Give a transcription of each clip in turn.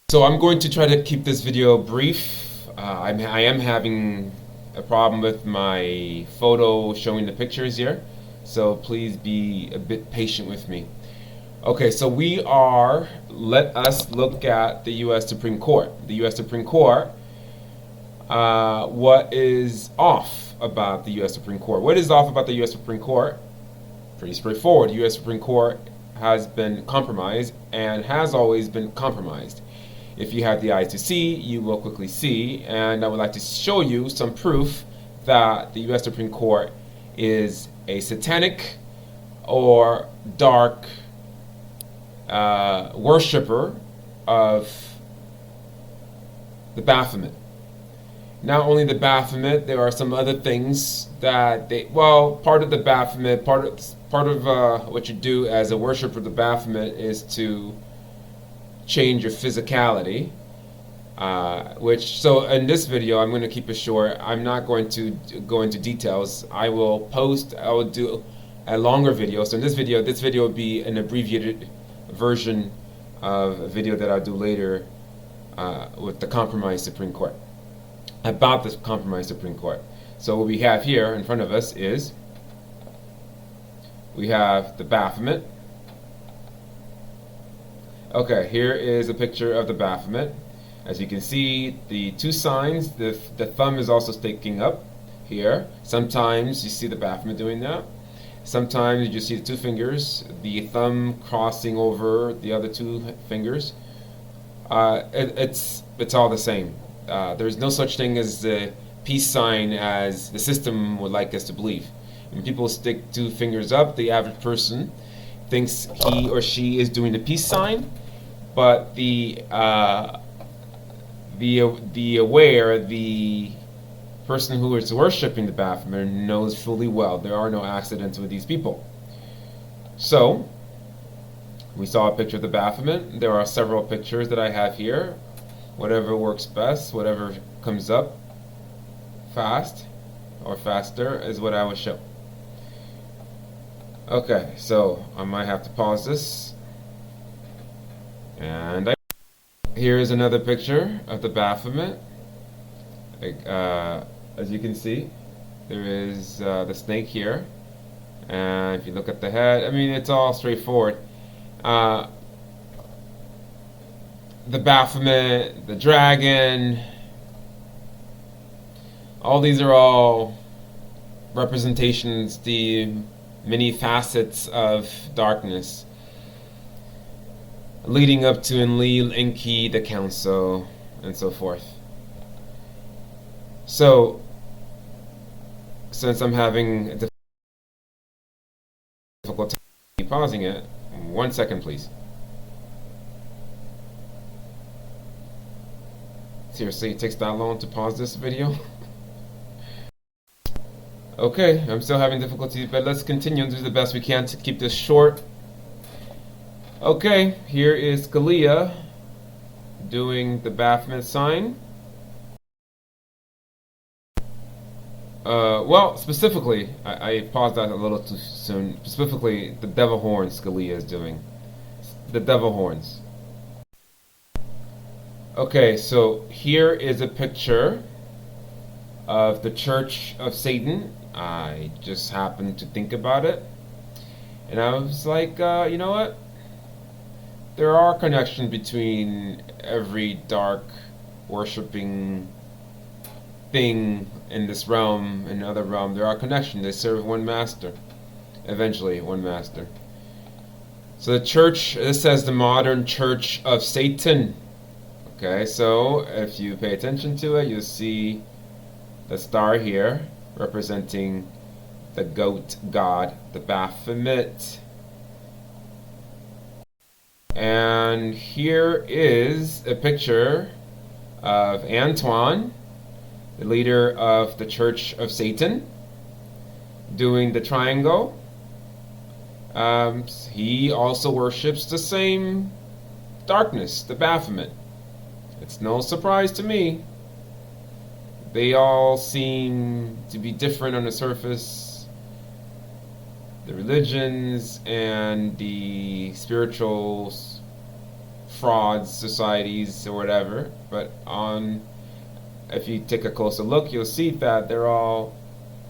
So I'm going to try to keep this video brief. I am having a problem with my photo showing the pictures here, so please be a bit patient with me. Okay, so let us look at the U.S. Supreme Court. The U.S. Supreme Court, what is off about the U.S. Supreme Court? What is off about the U.S. Supreme Court? Pretty straightforward. The U.S. Supreme Court has been compromised and has always been compromised. If you have the eyes to see, you will quickly see, and I would like to show you some proof that the U.S. Supreme Court is a satanic or dark worshiper of the Baphomet. Not only the Baphomet, there are some other things that part of the Baphomet, part of what you do as a worshiper of the Baphomet is to change your physicality, so in this video I'm going to keep it short. I'm not going to go into details. I will do a longer video. So in this video will be an abbreviated version of a video that I'll do later with the compromised Supreme Court, about the compromised Supreme Court. So what we have here in front of us is we have the Baphomet. Okay, here is a picture of the Baphomet. As you can see, the two signs, the thumb is also sticking up here. Sometimes you see the Baphomet doing that. Sometimes you see the two fingers, the thumb crossing over the other two fingers. It's all the same. There's no such thing as the peace sign as the system would like us to believe. When people stick two fingers up, the average person thinks he or she is doing the peace sign, but the person who is worshiping the Baphomet knows fully well there are no accidents with these people. So we saw a picture of the Baphomet. There are several pictures that I have here. Whatever works best, whatever comes up fast or faster is what I will show. Okay, so I might have to pause this. And here's another picture of the Baphomet. As you can see, there is the snake here. And if you look at the head, I mean, it's all straightforward. The Baphomet, the dragon, all these are all representations, the many facets of darkness leading up to Enlil, Enki, the council, and so forth. So since I'm having a difficult time pausing it, 1 second please. Seriously, it takes that long to pause this video? Okay, I'm still having difficulty, but let's continue and do the best we can to keep this short. Okay, here is Scalia doing the Baphomet sign. Specifically, I paused that a little too soon. Specifically, the devil horns Scalia is doing. The devil horns. Okay, so here is a picture of the Church of Satan. I just happened to think about it, and I was like, you know what? There are connections between every dark worshipping thing in this realm and other realm. There are connections. They serve one master. Eventually, one master. So the church, this says the modern Church of Satan. Okay, so if you pay attention to it, you'll see the star here representing the goat god, the Baphomet. And here is a picture of Antoine, the leader of the Church of Satan, doing the triangle. He also worships the same darkness, the Baphomet. It's no surprise to me. They all seem to be different on the surface. The religions and the spiritual frauds societies or whatever, but on if you take a closer look, you'll see that they're all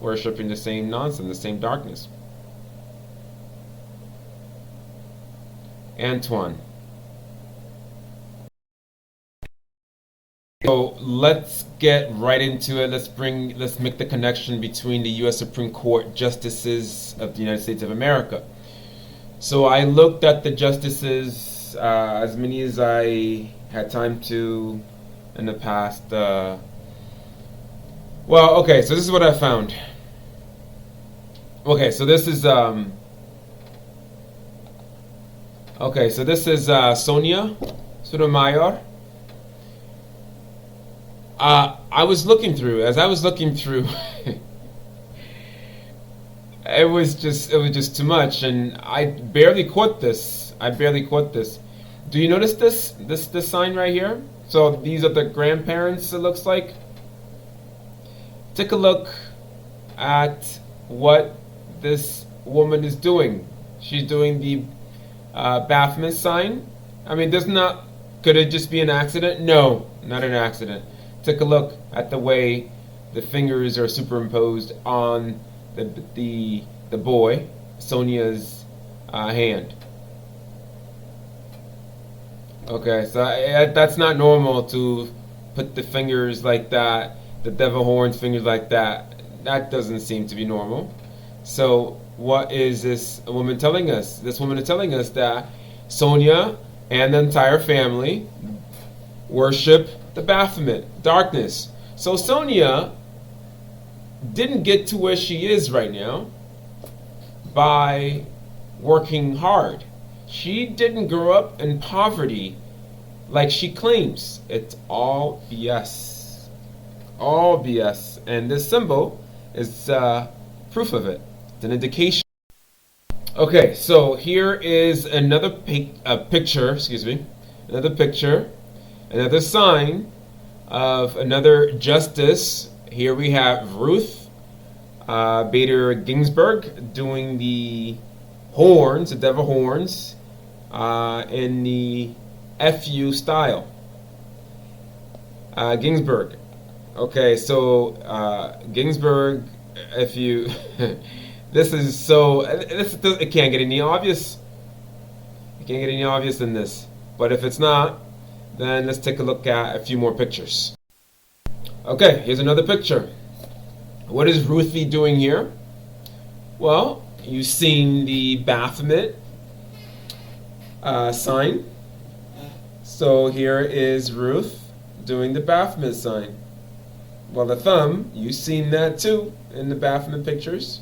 worshiping the same nonsense, the same darkness. Antoine. So let's get right into it. Let's make the connection between the U.S. Supreme Court justices of the United States of America. So I looked at the justices, as many as I had time to in the past. Okay, so this is what I found. Okay, so this is Sonia Sotomayor. I was looking through. As I was looking through, it was just too much, and I barely caught this. Do you notice this sign right here? So these are the grandparents. It looks like. Take a look at what this woman is doing. She's doing the Baphomet sign. I mean, could it just be an accident? No, not an accident. Take a look at the way the fingers are superimposed on the boy, Sonia's hand. Okay, so that's not normal to put the fingers like that, the devil horns fingers like that. That doesn't seem to be normal. So what is this woman telling us? This woman is telling us that Sonia and the entire family worship the Baphomet, darkness. So Sonia didn't get to where she is right now by working hard. She didn't grow up in poverty like she claims. It's all BS. All BS. And this symbol is proof of it. It's an indication. Okay, so here is another picture, another sign of another justice. Here we have Ruth Bader Ginsburg doing the horns, the devil horns, in the FU style. Ginsburg. Okay, so Ginsburg, if you, it can't get any obvious. It can't get any obvious than this. But if it's not, then let's take a look at a few more pictures. Okay, here's another picture. What is Ruthie doing here? Well, you've seen the Baphomet sign. So here is Ruth doing the Baphomet sign. Well, the thumb, you've seen that too in the Baphomet pictures.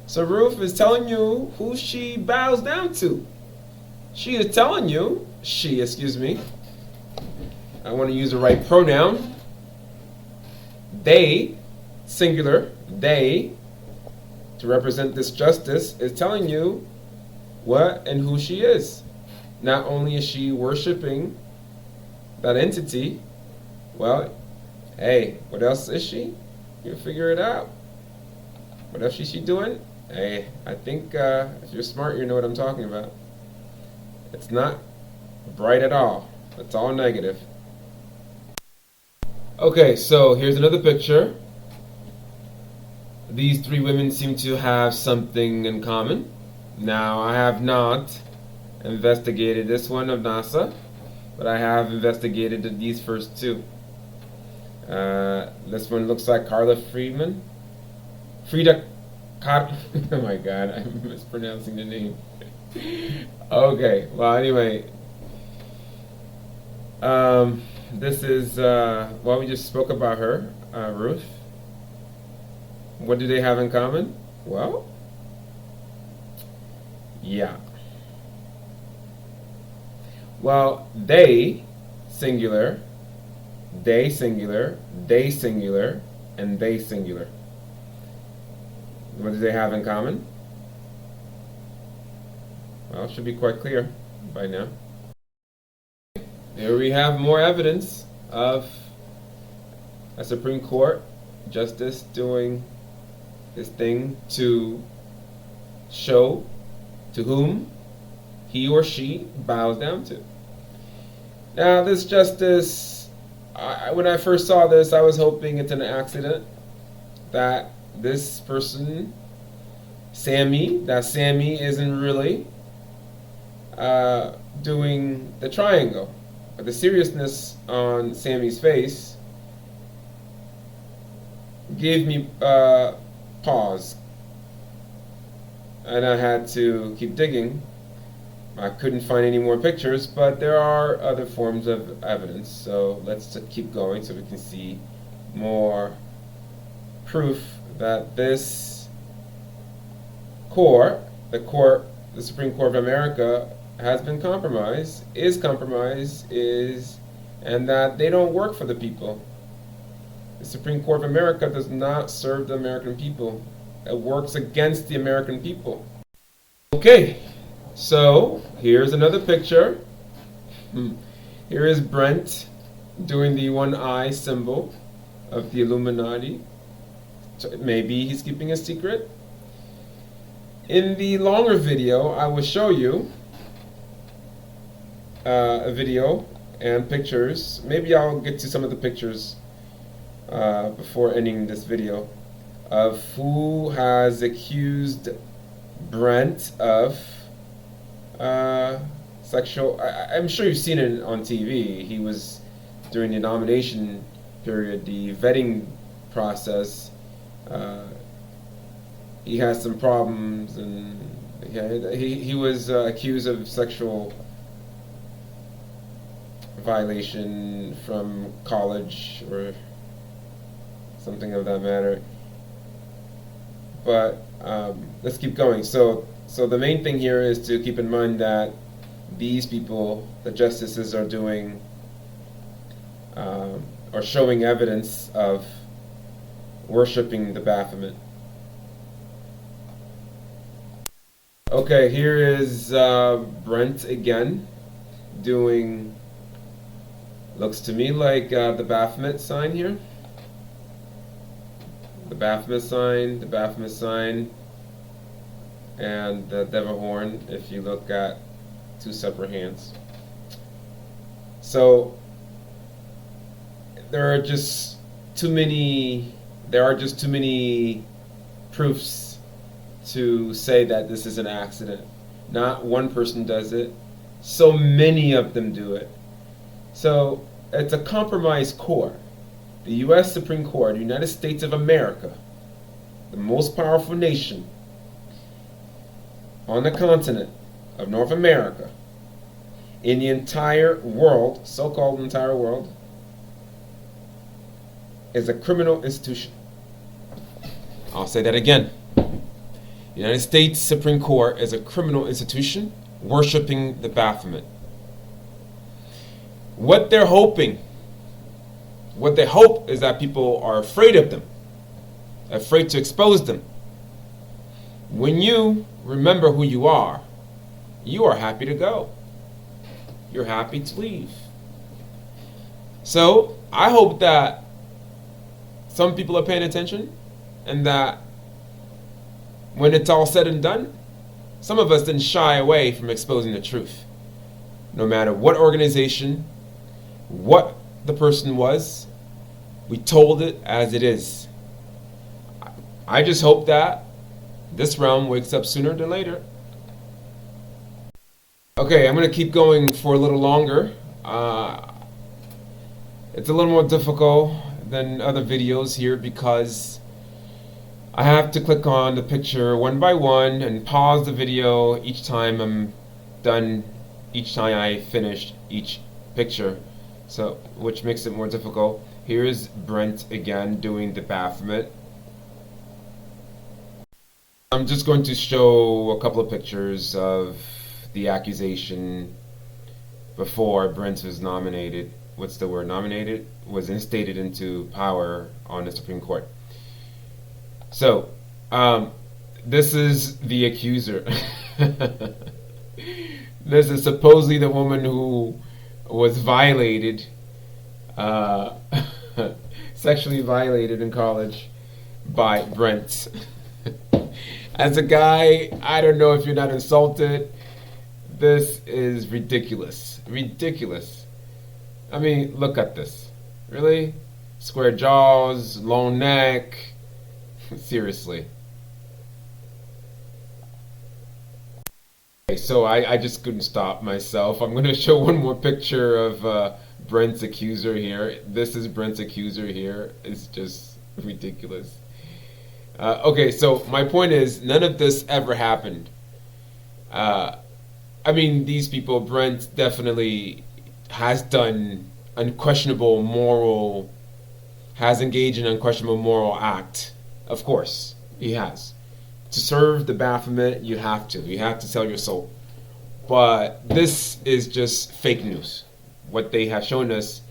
So Ruth is telling you who she bows down to. She is telling you, I want to use the right pronoun. They, singular, they, to represent this justice, is telling you what and who she is. Not only is she worshiping that entity, well, hey, what else is she? You figure it out. What else is she doing? Hey, I think if you're smart, you know what I'm talking about. It's not bright at all. It's all negative. Okay, so here's another picture. These three women seem to have something in common. Now, I have not investigated this one of NASA, but I have investigated these first two. This one looks like Carla Friedman. Oh my god, I'm mispronouncing the name. Okay, well, anyway. This is, we just spoke about her, Ruth. What do they have in common? Well, yeah. Well, they, singular, they singular, they singular, and they singular. What do they have in common? Well, it should be quite clear by now. Here we have more evidence of a Supreme Court justice doing his thing to show to whom he or she bows down to. Now, this justice, when I first saw this, I was hoping it's an accident that this person, Sammy isn't really doing the triangle. But the seriousness on Sammy's face gave me pause, and I had to keep digging. I couldn't find any more pictures, but there are other forms of evidence. So let's keep going so we can see more proof that this the Supreme Court of America, has been compromised, and that they don't work for the people. The Supreme Court of America does not serve the American people. It works against the American people. Okay, so here's another picture. Here is Brent doing the one eye symbol of the Illuminati. So maybe he's keeping a secret. In the longer video, I will show you a video and pictures. Maybe I'll get to some of the pictures before ending this video, of who has accused Brent of sexual. I'm sure you've seen it on TV. He was, during the nomination period, the vetting process. He has some problems, and he was accused of sexual violation from college or something of that matter. But let's keep going. So the main thing here is to keep in mind that these people, the justices, are doing or showing evidence of worshiping the Baphomet. Okay, here is Brent again doing, looks to me like the Baphomet sign here. The Baphomet sign, and the devil horn, if you look at two separate hands. So there are just too many proofs to say that this is an accident. Not one person does it. So many of them do it. So it's a compromised court. The U.S. Supreme Court, the United States of America, the most powerful nation on the continent of North America, in the entire world, so-called entire world, is a criminal institution. I'll say that again. The United States Supreme Court is a criminal institution worshiping the Baphomet. What they hope is that people are afraid of them, afraid to expose them. When you remember who you are happy to go. You're happy to leave. So I hope that some people are paying attention, and that when it's all said and done, some of us didn't shy away from exposing the truth. No matter what organization, what the person was, we told it as it is. I just hope that this realm wakes up sooner than later. Okay, I'm going to keep going for a little longer. It's a little more difficult than other videos here because I have to click on the picture one by one and pause the video each time I'm done, each time I finish each picture, so which makes it more difficult. Here's Brent again doing the Baphomet. I'm just going to show a couple of pictures of the accusation before Brent was nominated. What's the word? Nominated? Was instated into power on the Supreme Court. So, this is the accuser. This is supposedly the woman who was violated, sexually violated in college by Brent. As a guy, I don't know if you're not insulted. This is ridiculous. Ridiculous. I mean, look at this. Really? Square jaws, long neck. Seriously. Okay, so I just couldn't stop myself. I'm going to show one more picture of Brent's accuser here. This is Brent's accuser here. It's just ridiculous. Okay, so my point is, none of this ever happened. Uh, I mean, these people, Brent definitely has done unquestionable moral, has engaged in unquestionable moral act. Of course, he has. To serve the Baphomet, you have to. You have to sell your soul. But this is just fake news. What they have shown us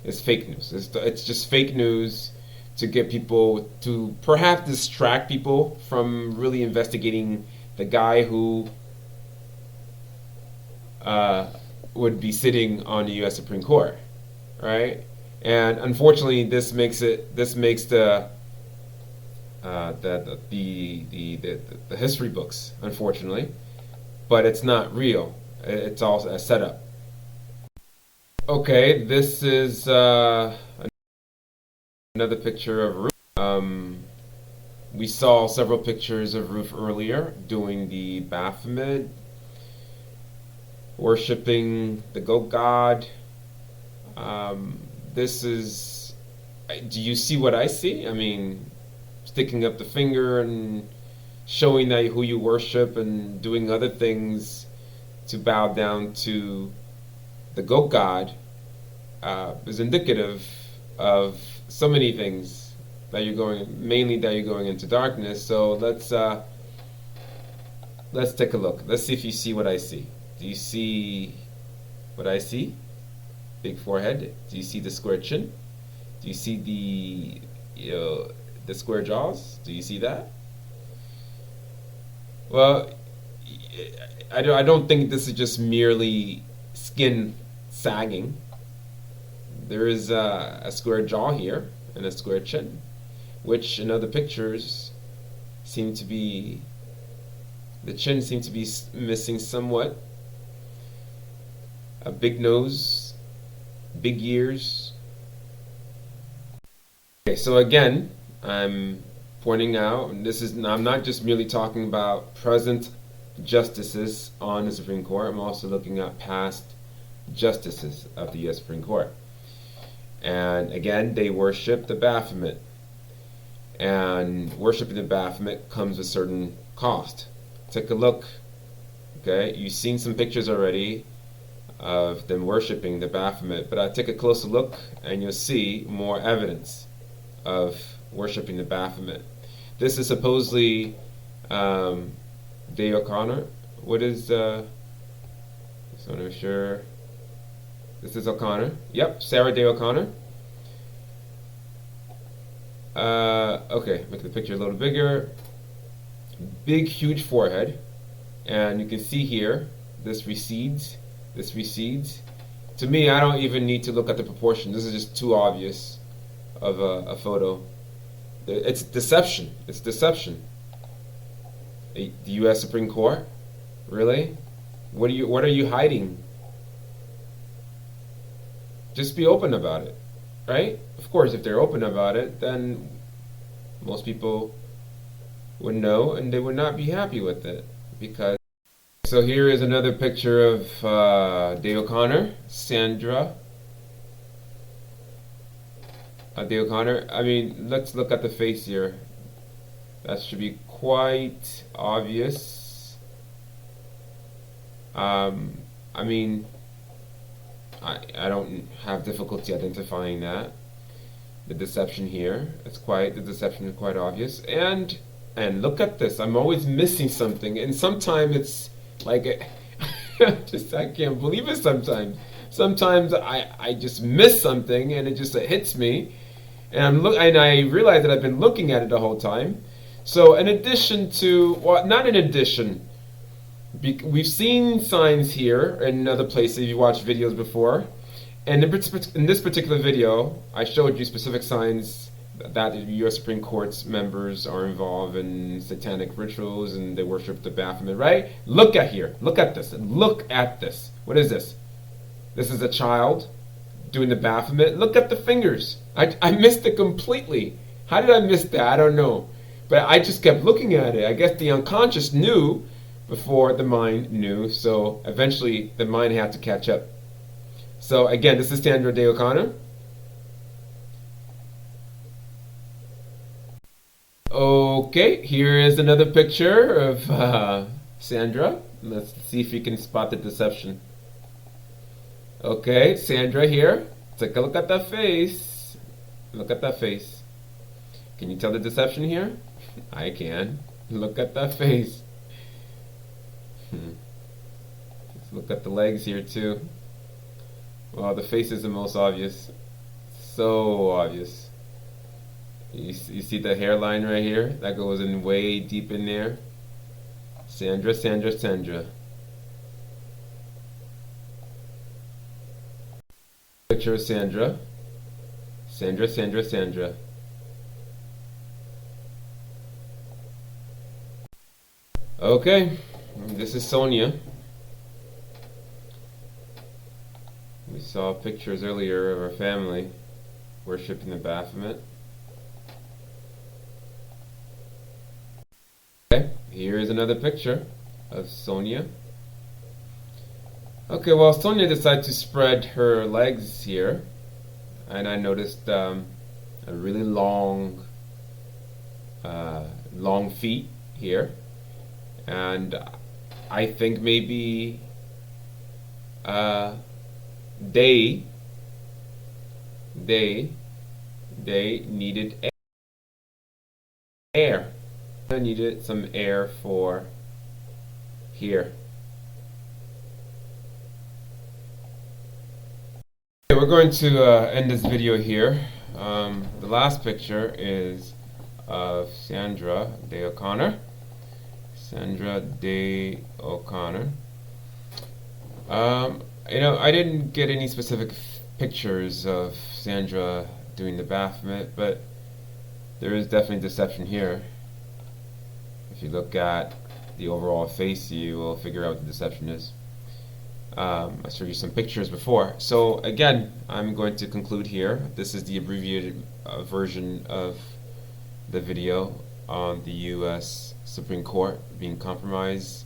is fake news. It's just fake news to get people to perhaps distract people from really investigating the guy who uh, would be sitting on the U.S. Supreme Court, right? And unfortunately, this makes the history books, unfortunately, but it's not real. It's all a setup. Okay, this is another picture of Ruth. We saw several pictures of Ruth earlier doing the Baphomet, worshiping the goat god. This is. Do you see what I see? I mean, sticking up the finger and showing that who you worship and doing other things to bow down to the goat god is indicative of so many things that you're going, mainly that you're going into darkness. So let's take a look. Let's see if you see what I see. Do you see what I see? Big forehead. Do you see the square chin? Do you see the square jaws? Do you see that? Well, I don't think this is just merely skin sagging. There is a square jaw here and a square chin, which in other pictures seem to be, the chin seems to be missing somewhat. A big nose, big ears. Okay, so again, I'm pointing out, and I'm not just merely talking about present justices on the Supreme Court, I'm also looking at past justices of the U.S. Supreme Court. And again, they worship the Baphomet. And worshiping the Baphomet comes with certain cost. Take a look. Okay, you've seen some pictures already of them worshiping the Baphomet, but I'll take a closer look and you'll see more evidence of worshiping the Baphomet. This is supposedly Day O'Connor. What is just want to make sure. This is O'Connor. Yep, Sarah Day O'Connor. Okay, make the picture a little bigger. Big, huge forehead. And you can see here, this recedes. This recedes. To me, I don't even need to look at the proportion. This is just too obvious of a photo. It's deception. It's deception. The U.S. Supreme Court? Really? What are you hiding? Just be open about it, right? Of course, if they're open about it, then most people would know and they would not be happy with it. Because so here is another picture of Day O'Connor, Sandra Day O'Connor. I mean, let's look at the face here. That should be quite obvious. I mean, I don't have difficulty identifying that. The deception here, the deception is quite obvious. And look at this. I'm always missing something, and sometimes it's like I can't believe it. Sometimes I just miss something, and it just hits me, and I realize that I've been looking at it the whole time. So in addition to, well, not in addition. We've seen signs here and in other places. You watched videos before, and in this particular video, I showed you specific signs that the U.S. Supreme Court's members are involved in satanic rituals and they worship the Baphomet. Right? Look at here. Look at this. Look at this. What is this? This is a child. doing the Baphomet, look at the fingers. I missed it completely. How did I miss that? I don't know. But I just kept looking at it. I guess the unconscious knew before the mind knew, so eventually the mind had to catch up. So again, this is Sandra Day O'Connor. Okay, here is another picture of Sandra. Let's see if you can spot the deception. Okay, Sandra here. Take a look at that face. Look at that face. Can you tell the deception here? I can. Look at that face. Let's look at the legs here too. Well, the face is the most obvious. So obvious. You see the hairline right here? That goes in way deep in there. Sandra, Sandra, Sandra. Picture of Sandra. Sandra, Sandra, Sandra. Okay, this is Sonia. We saw pictures earlier of her family worshiping the Baphomet. Okay, here is another picture of Sonia. Okay, well, Sonia decided to spread her legs here, and I noticed a really long feet here, and I think maybe they needed air. I needed some air for here. Okay, we're going to end this video here. The last picture is of Sandra Day O'Connor. Sandra Day O'Connor. I didn't get any specific pictures of Sandra doing the Baphomet, but there is definitely deception here. If you look at the overall face, you will figure out what the deception is. I showed you some pictures before. So again, I'm going to conclude here. This is the abbreviated version of the video on the U.S. Supreme Court being compromised.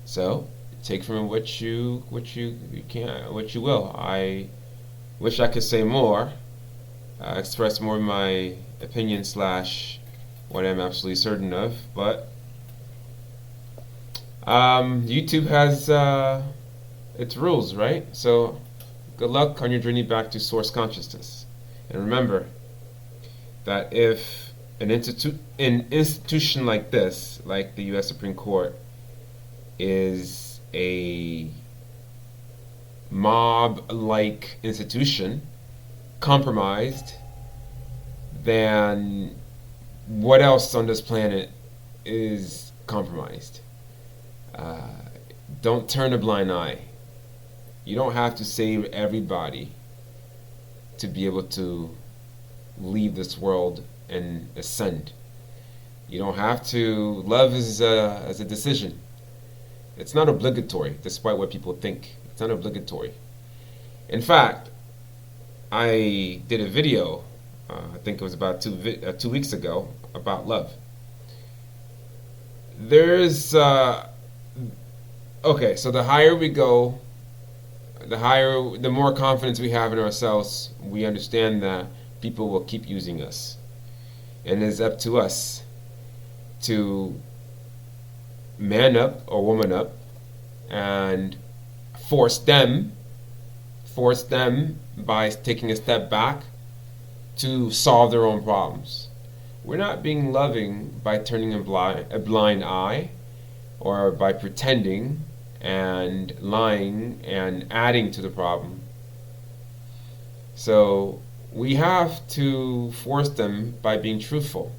So take from it what you will. I wish I could say more, express more of my opinion slash what I'm absolutely certain of, but YouTube has its rules, right? So good luck on your journey back to source consciousness. And remember that if an institution like this, like the U.S. Supreme Court, is a mob-like institution, compromised, then what else on this planet is compromised? Don't turn a blind eye. You don't have to save everybody to be able to leave this world and ascend. You don't have to. Love is a decision. It's not obligatory, despite what people think. It's not obligatory. In fact, I did a video, I think it was about 2 weeks ago, about love. There's okay, so the higher we go, the more confidence we have in ourselves, we understand that people will keep using us. And it's up to us to man up or woman up and force them by taking a step back to solve their own problems. We're not being loving by turning a blind eye or by pretending and lying and adding to the problem. So we have to force them by being truthful.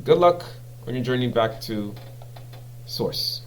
Good luck on your journey back to source.